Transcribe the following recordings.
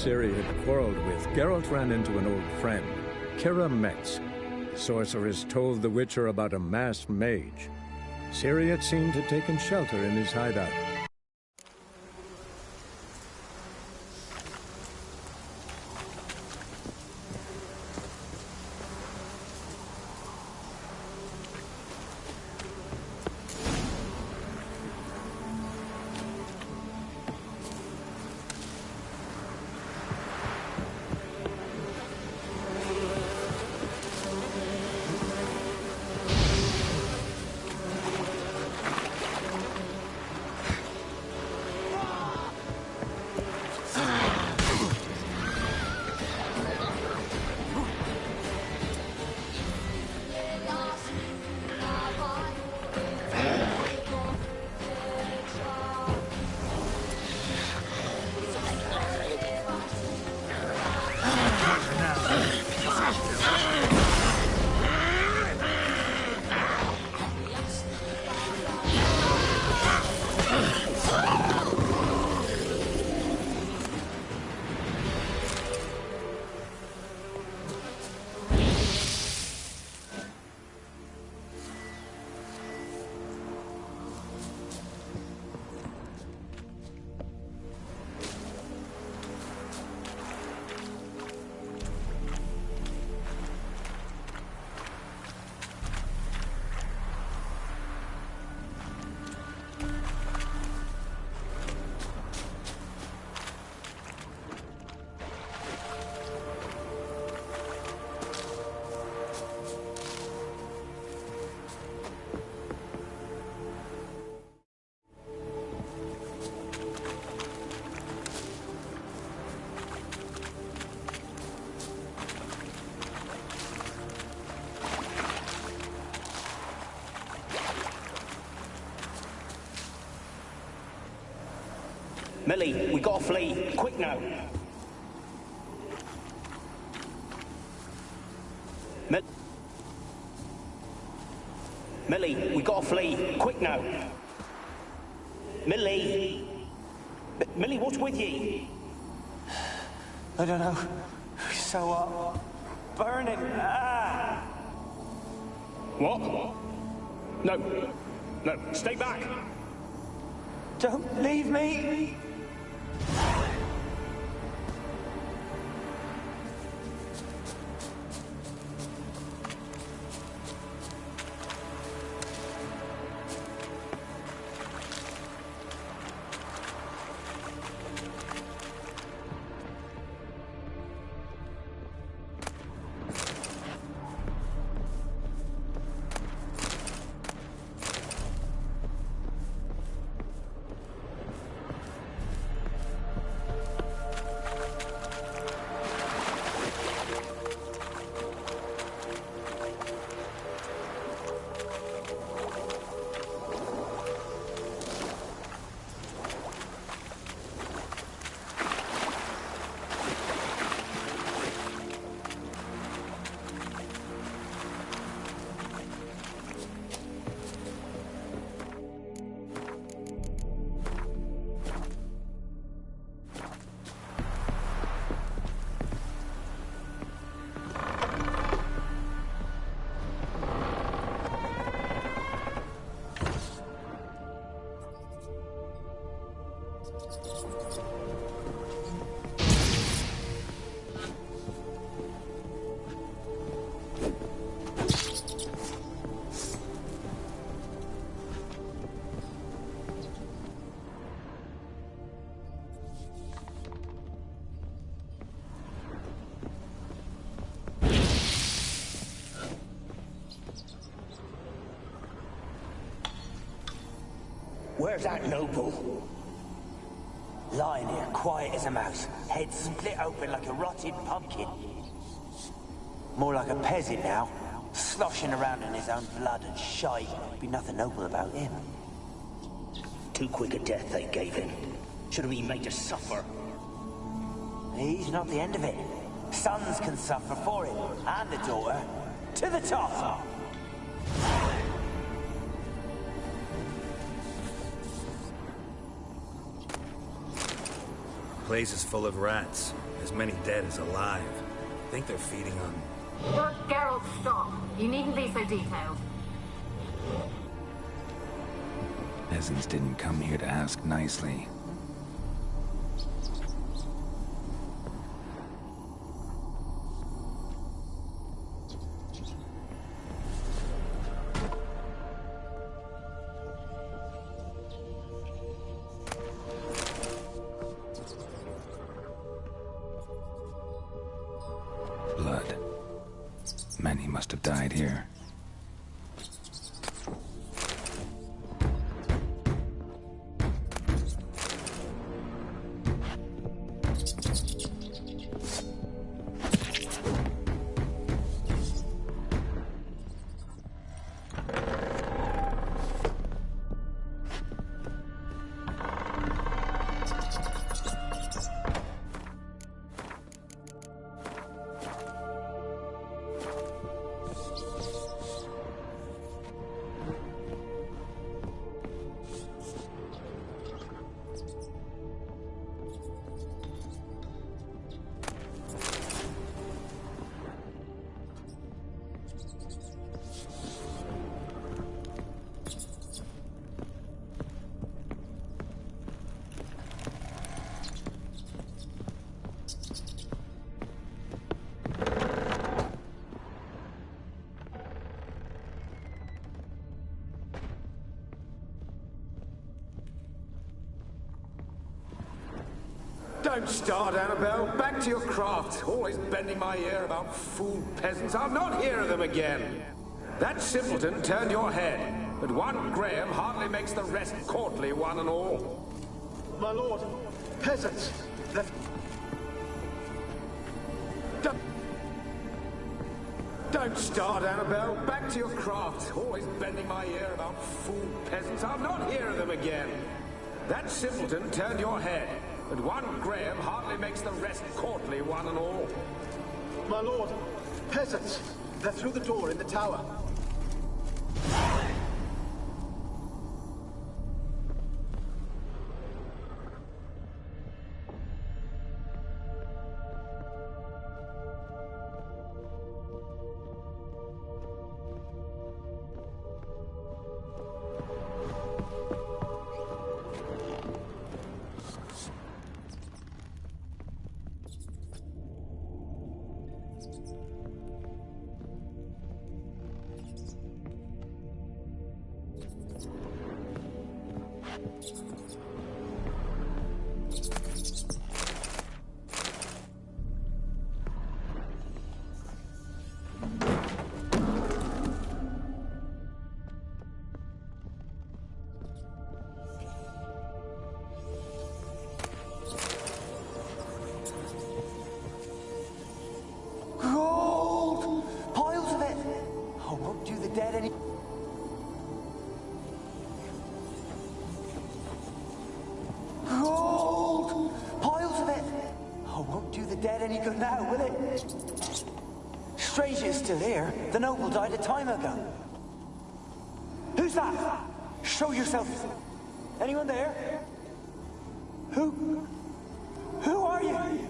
Ciri had quarreled with, Geralt ran into an old friend, Kira Metz. The sorceress told the Witcher about a masked mage. Ciri had seemed to have taken shelter in his hideout. Millie, we gotta flee. Quick now. Millie, we gotta flee. Quick now. Millie. Millie, what's with ye? I don't know. So, burning. Ah! What? No. No, stay back. Don't leave me. Where's that noble? Lying here, quiet as a mouse, head split open like a rotted pumpkin. More like a peasant now, sloshing around in his own blood and shite. Be nothing noble about him. Too quick a death they gave him. Should have been made to suffer. He's not the end of it. Sons can suffer for him, and the daughter. To the top! place is full of rats. As many dead as alive. Think they're feeding on... Geralt, stop. You needn't be so detailed. Peasants didn't come here to ask nicely. Blood. Many must have died here. Don't start, Annabelle. Back to your craft. Always bending my ear about fool peasants. I'll not hear of them again. That simpleton turned your head, but one Graham hardly makes the rest courtly, one and all. My lord, peasants. Don't start, Annabelle. Back to your craft. Always bending my ear about fool peasants. I'll not hear of them again. That simpleton turned your head, but one Graham hardly makes the rest courtly, one and all. My lord, peasants. They're through the door in the tower. Still here. The noble died a time ago. Who's that? Show yourself. Anyone there? Who are you?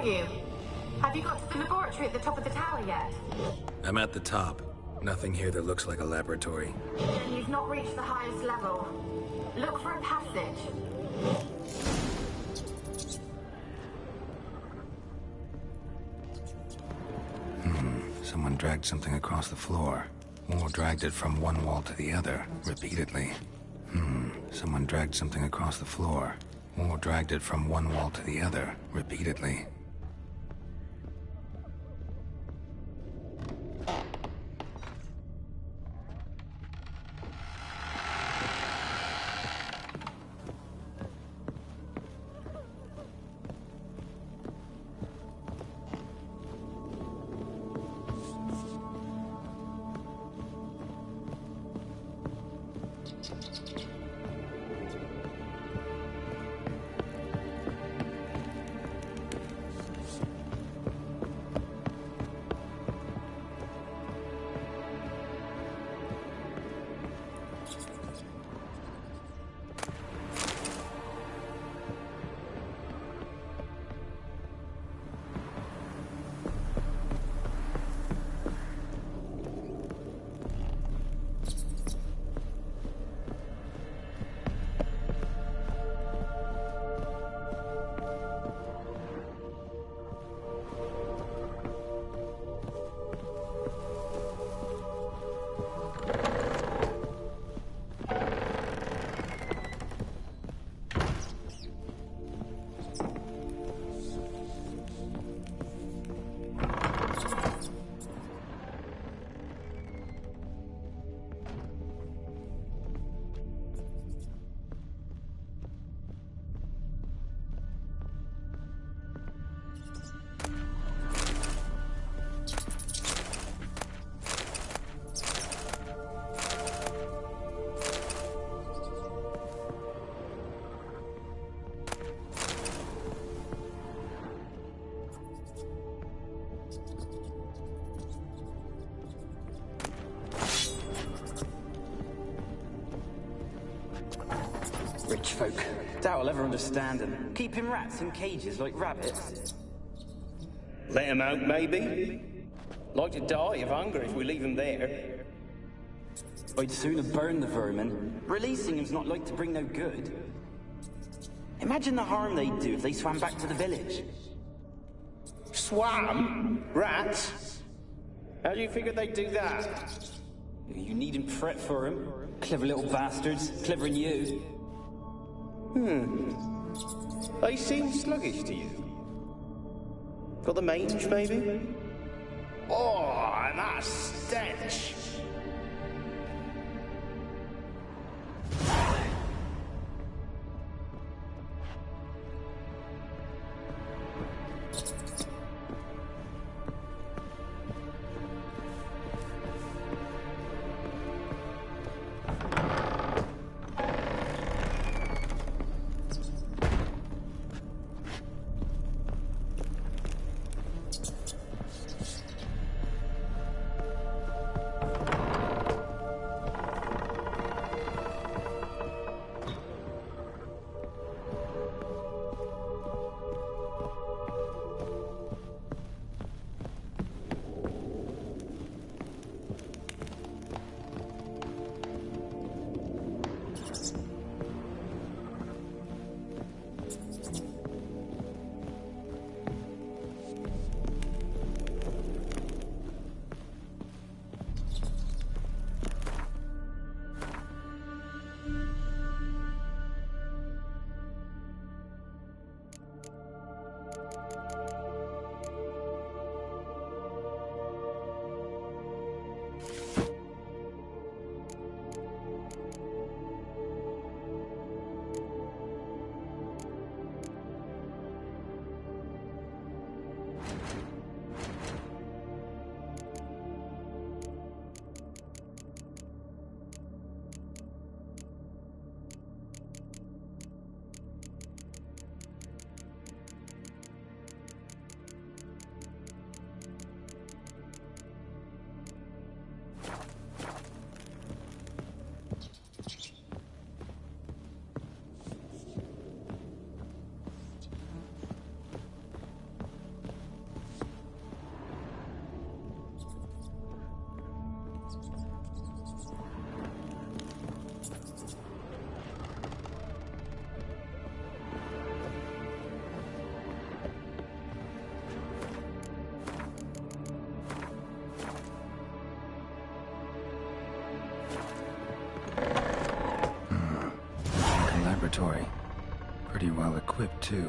are you? Have you got to the laboratory at the top of the tower yet? I'm at the top. Nothing here that looks like a laboratory. Then you've not reached the highest level. Look for a passage. Someone dragged something across the floor. Or dragged it from one wall to the other, repeatedly. Someone dragged something across the floor. Or dragged it from one wall to the other, repeatedly. Rich folk. Doubt I'll ever understand them. Keeping rats in cages like rabbits. Let him out, maybe? Like to die of hunger if we leave him there. I'd sooner burn the vermin. Releasing him's not like to bring no good. Imagine the harm they'd do if they swam back to the village. Swam? Rats? How do you figure they'd do that? You needn't fret for him. Clever little bastards. Clever than you. They seem sluggish to you. Got the mange, maybe? Oh, and that stench! laboratory. Pretty well equipped, too.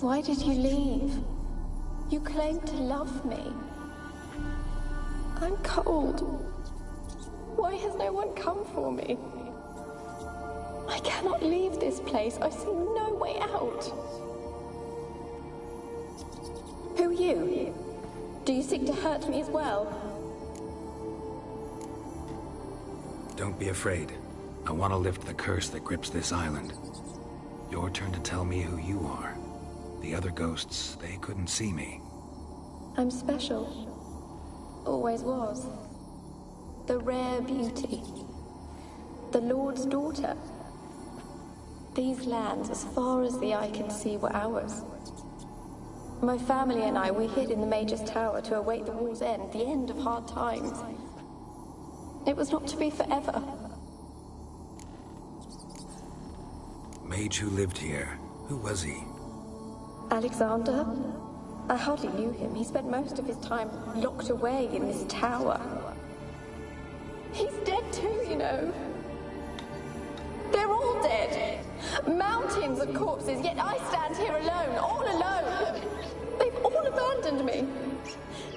Why did you leave? You claimed to love me. I'm cold. Why has no one come for me? I cannot leave this place. I see no way out. Who are you? Do you seek to hurt me as well? Don't be afraid. I want to lift the curse that grips this island. Your turn to tell me who you are. The other ghosts, they couldn't see me. I'm special. Always was. The rare beauty. The Lord's daughter. These lands, as far as the eye can see, were ours. My family and I, we hid in the Mage's Tower to await the war's end, the end of hard times. It was not to be forever. Mage who lived here, who was he? Alexander? I hardly knew him. He spent most of his time locked away in this tower. He's dead too, you know. They're all dead. Mountains of corpses, yet I stand here alone, all alone. They've all abandoned me.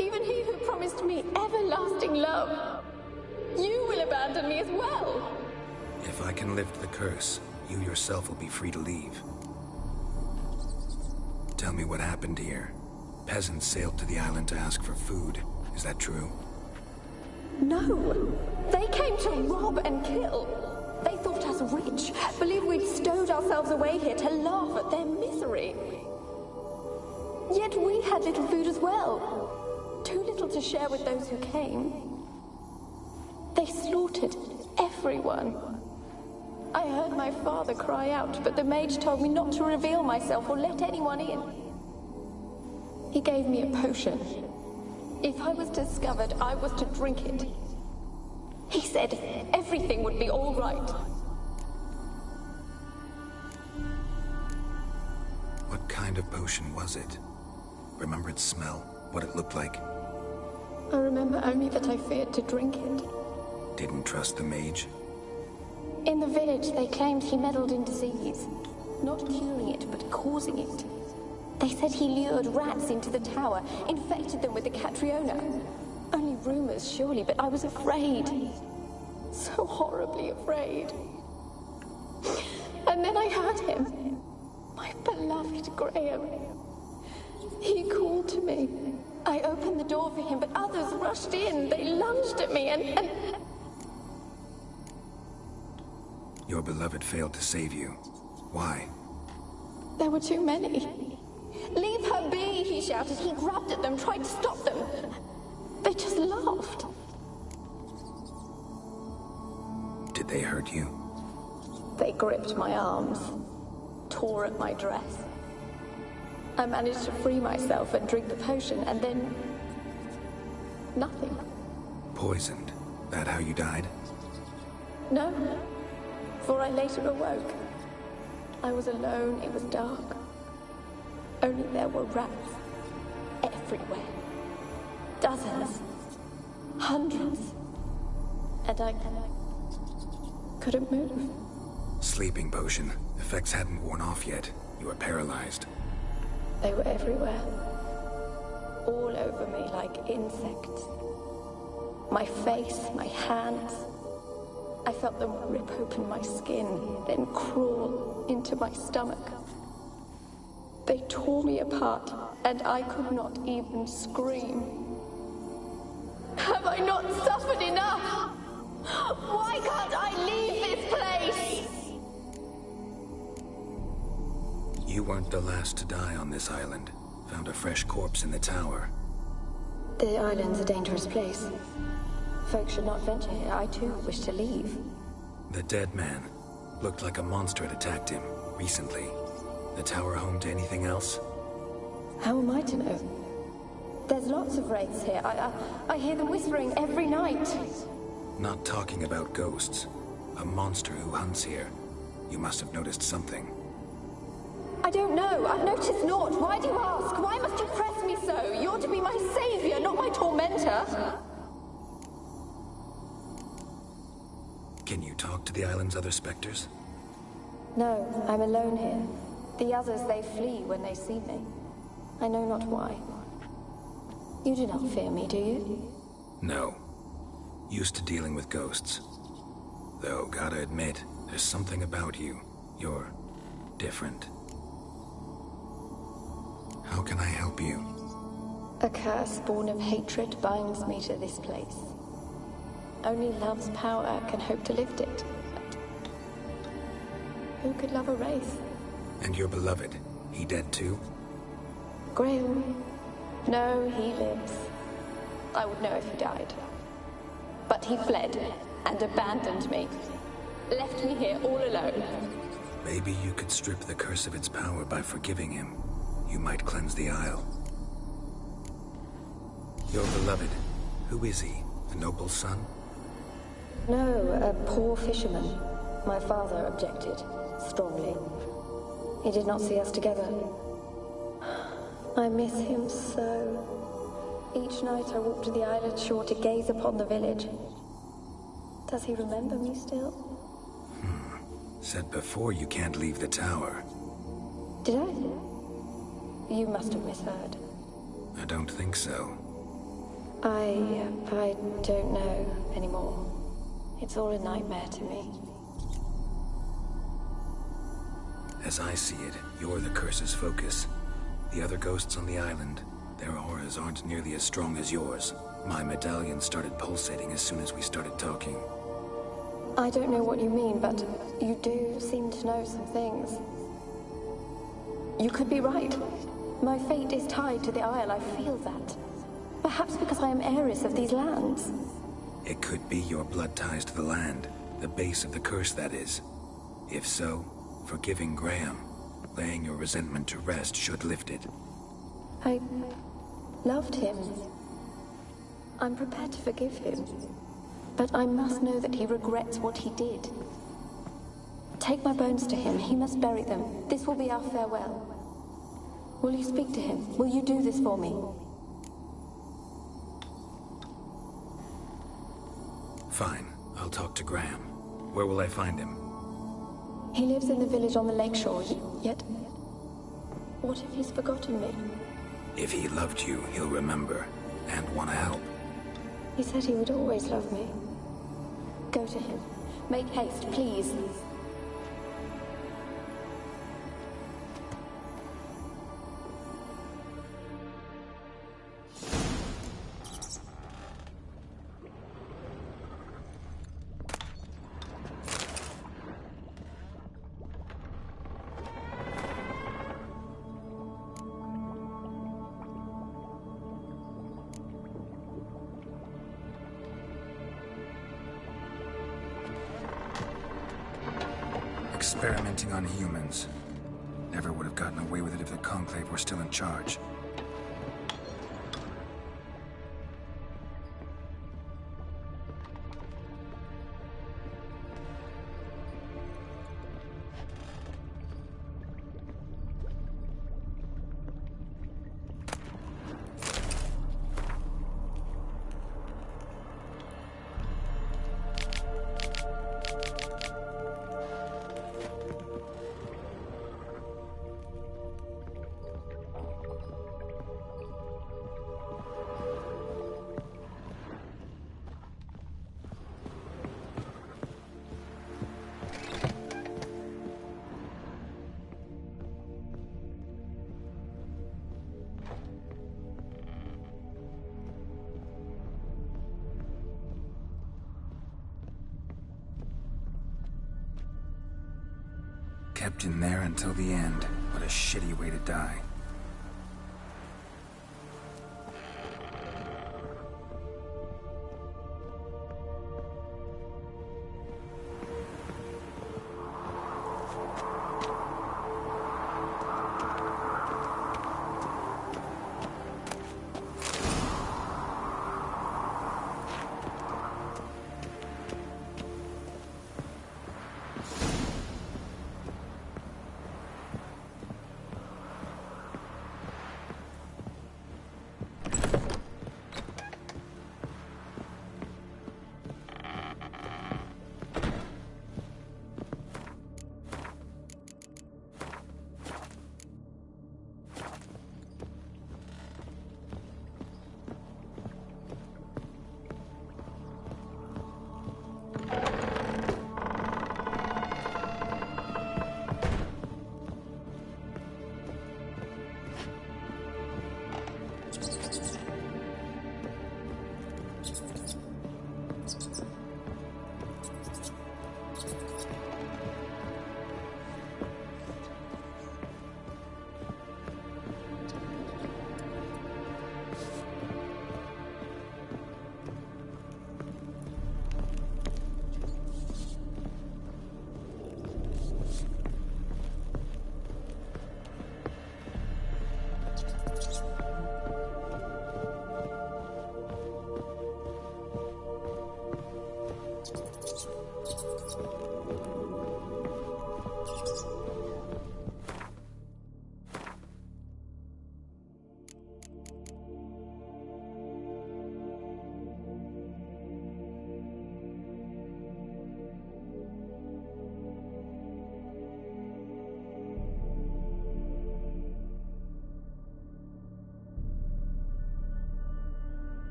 Even he who promised me everlasting love. You will abandon me as well. If I can lift the curse, you yourself will be free to leave. Tell me what happened here. Peasants sailed to the island to ask for food. Is that true? No. They came to rob and kill. They thought us rich, believed we'd stowed ourselves away here to laugh at their misery. Yet we had little food as well. Too little to share with those who came. They slaughtered everyone. I heard my father cry out, but the mage told me not to reveal myself or let anyone in. He gave me a potion. If I was discovered, I was to drink it. He said everything would be all right. What kind of potion was it? Remember its smell? What it looked like? I remember only that I feared to drink it. Didn't trust the mage? In the village, they claimed he meddled in disease. Not curing it, but causing it. They said he lured rats into the tower, infected them with the Catriona. Only rumors, surely, but I was afraid. So horribly afraid. And then I heard him. My beloved Graham. He called to me. I opened the door for him, but others rushed in. They lunged at me and... Your beloved failed to save you. Why? There were too many. Leave her be, he shouted. He grabbed at them, tried to stop them. They just laughed. Did they hurt you? They gripped my arms, tore at my dress. I managed to free myself and drink the potion, and then... nothing. Poisoned? That how you died? No, for I later awoke. I was alone, it was dark. Only there were rats everywhere. Dozens. Hundreds. And I couldn't move. Sleeping potion. Effects hadn't worn off yet. You were paralyzed. They were everywhere. All over me like insects. My face, my hands. I felt them rip open my skin, then crawl into my stomach. They tore me apart, and I could not even scream. Have I not suffered enough? Why can't I leave this place? You weren't the last to die on this island. Found a fresh corpse in the tower. The island's a dangerous place. Folks should not venture here. I too wish to leave. The dead man. Looked like a monster had attacked him, recently. The tower home to anything else? How am I to know? There's lots of wraiths here. I hear them whispering every night. Not talking about ghosts. A monster who hunts here. You must have noticed something. I don't know. I've noticed naught. Why do you ask? Why must you press me so? You're to be my savior, not my tormentor. Can you talk to the island's other specters? No, I'm alone here. The others, they flee when they see me. I know not why. You do not fear me, do you? No. Used to dealing with ghosts. Though, gotta admit, there's something about you. You're different. How can I help you? A curse born of hatred binds me to this place. Only love's power can hope to lift it. But who could love a wraith? And your beloved, he dead too? Graham? No, he lives. I would know if he died. But he fled and abandoned me. Left me here all alone. Maybe you could strip the curse of its power by forgiving him. You might cleanse the Isle. Your beloved, who is he? A noble son? No, a poor fisherman. My father objected, strongly. He did not see us together. I miss him so. Each night I walk to the island shore to gaze upon the village. Does he remember me still? Said before you can't leave the tower. Did I? You must have misheard. I don't think so. I don't know anymore. It's all a nightmare to me. As I see it, you're the curse's focus. The other ghosts on the island, their auras aren't nearly as strong as yours. My medallion started pulsating as soon as we started talking. I don't know what you mean, but you do seem to know some things. You could be right. My fate is tied to the Isle, I feel that. Perhaps because I am heiress of these lands. It could be your blood ties to the land, the base of the curse, that is. If so, forgiving Graham, laying your resentment to rest should lift it. I loved him. I'm prepared to forgive him. But I must know that he regrets what he did. Take my bones to him. He must bury them. This will be our farewell. Will you speak to him? Will you do this for me? Fine. I'll talk to Graham. Where will I find him? He lives in the village on the lakeshore, yet... What if he's forgotten me? If he loved you, he'll remember, and want to help. He said he would always love me. Go to him. Make haste, please. Experimenting on humans. Never would have gotten away with it if the Conclave were still in charge. Kept in there until the end. What a shitty way to die.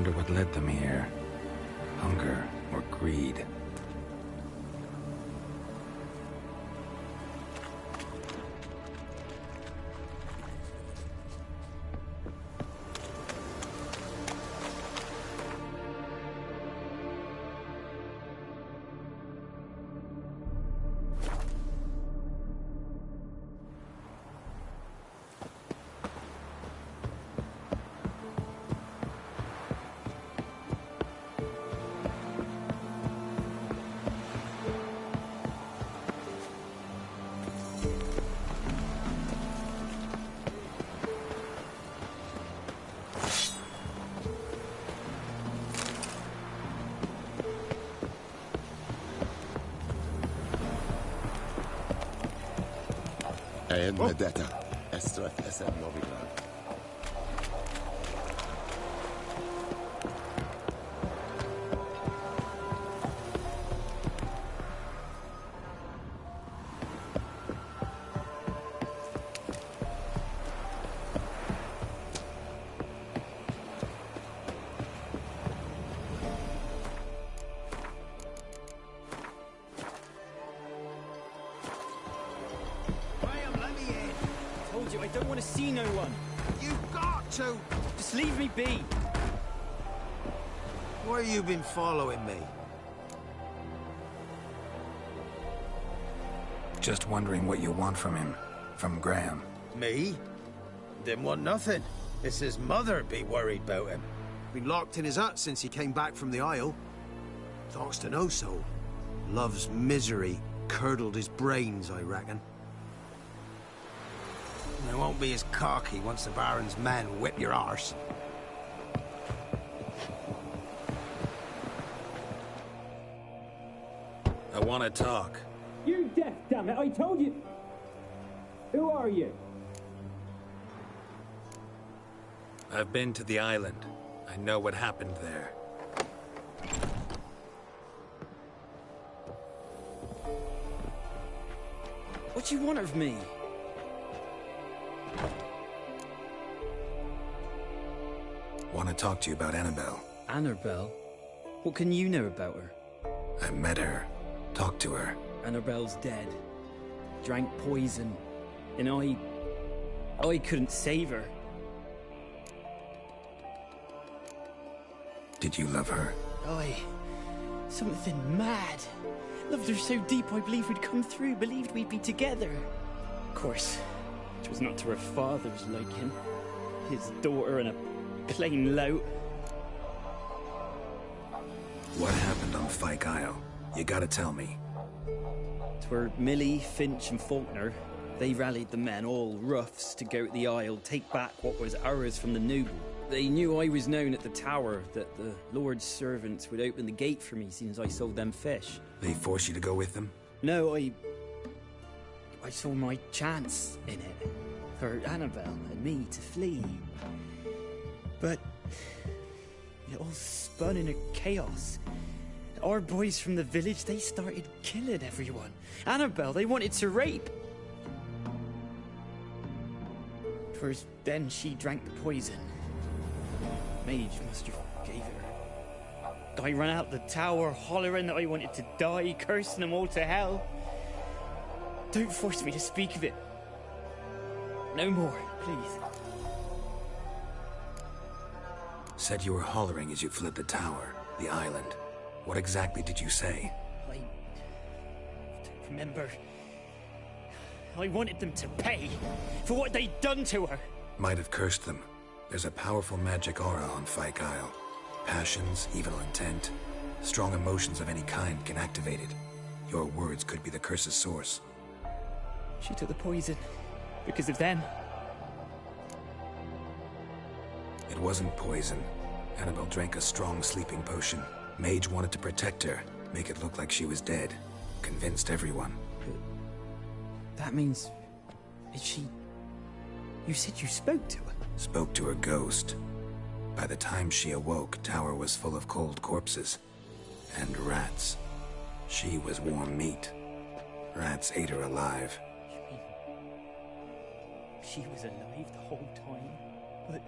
wonder what led them here. Hunger or greed. Ed Medeta, Estreth Esed Novigrad. I don't want to see no one. You've got to! Just leave me be. Why you been following me? Just wondering what you want from him. From Graham. Me? Didn't want nothing. It's his mother be worried about him. Been locked in his hut since he came back from the Isle. Talks to no soul. Love's misery curdled his brains, I reckon. They won't be as cocky once the Baron's men whip your arse. I want to talk. You're deaf, damn it! I told you. Who are you? I've been to the island. I know what happened there. What do you want of me? Want to talk to you about Annabelle. Annabelle? What can you know about her? I met her. Talked to her. Annabelle's dead. Drank poison. And I couldn't save her. Did you love her? Something mad. Loved her so deep I believed we'd come through, believed we'd be together. Of course, it was not to her father's liking. His daughter and a plain lout. What happened on Fyke Isle? You gotta tell me. 'Twere Millie, Finch and Faulkner. They rallied the men, all roughs, to go to the Isle, take back what was ours from the noble. They knew I was known at the tower, that the Lord's servants would open the gate for me since I sold them fish. They forced you to go with them? No, I saw my chance in it. For Annabelle and me to flee. But it all spun in a chaos. Our boys from the village, they started killing everyone. Annabelle, they wanted to rape. First, then she drank the poison. Mage must have gave it her. I ran out the tower, hollering that I wanted to die, cursing them all to hell. Don't force me to speak of it. No more, please. Said you were hollering as you fled the tower, the island. What exactly did you say? I don't remember. I wanted them to pay for what they'd done to her. Might have cursed them. There's a powerful magic aura on Fyke Isle. Passions, evil intent, strong emotions of any kind can activate it. Your words could be the curse's source. She took the poison because of them. It wasn't poison. Annabelle drank a strong sleeping potion. Mage wanted to protect her, make it look like she was dead. Convinced everyone. That means... Is she... You said you spoke to her? Spoke to her ghost. By the time she awoke, Tower was full of cold corpses. And rats. She was warm meat. Rats ate her alive. You mean... She was alive the whole time? But...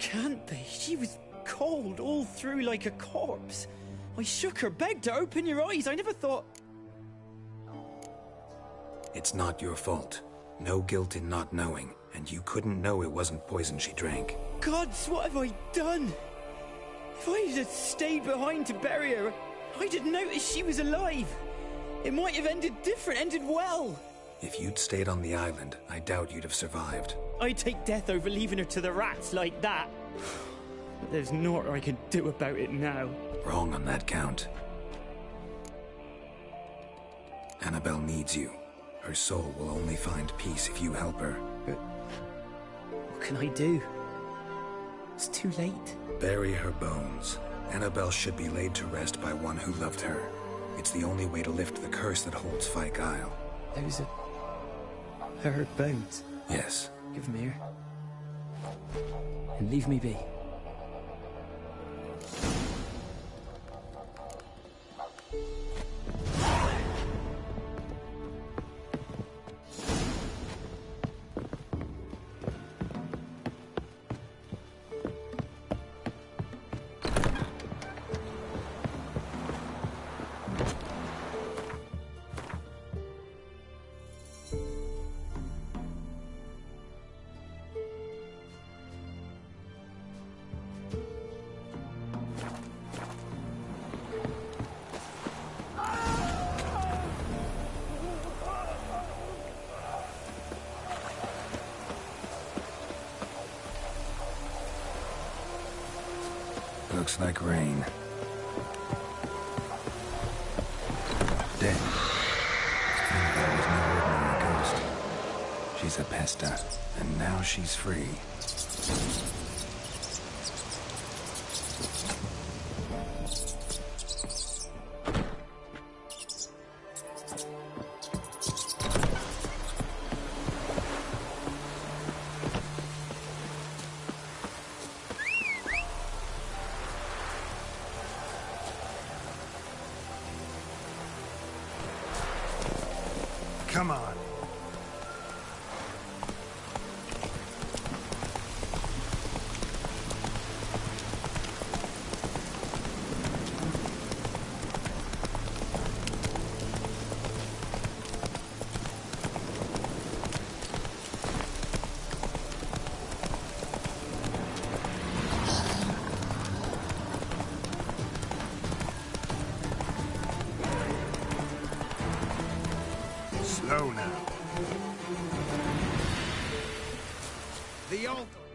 can't be. She was cold all through like a corpse. I shook her, begged her, open your eyes. I never thought... It's not your fault. No guilt in not knowing, and you couldn't know it wasn't poison she drank. Gods, what have I done? If I had stayed behind to bury her, I'd have noticed she was alive. It might have ended different, ended well. If you'd stayed on the island, I doubt you'd have survived. I'd take death over leaving her to the rats like that. But there's naught I can do about it now. Wrong on that count. Annabelle needs you. Her soul will only find peace if you help her. But what can I do? It's too late. Bury her bones. Annabelle should be laid to rest by one who loved her. It's the only way to lift the curse that holds Fyke Isle. Those are her bones? Yes. Give them here. And leave me be. Looks like rain. Dead. Annabelle was no ordinary ghost. She's a Pesta, and now she's free. Come on. Slow now. The altar.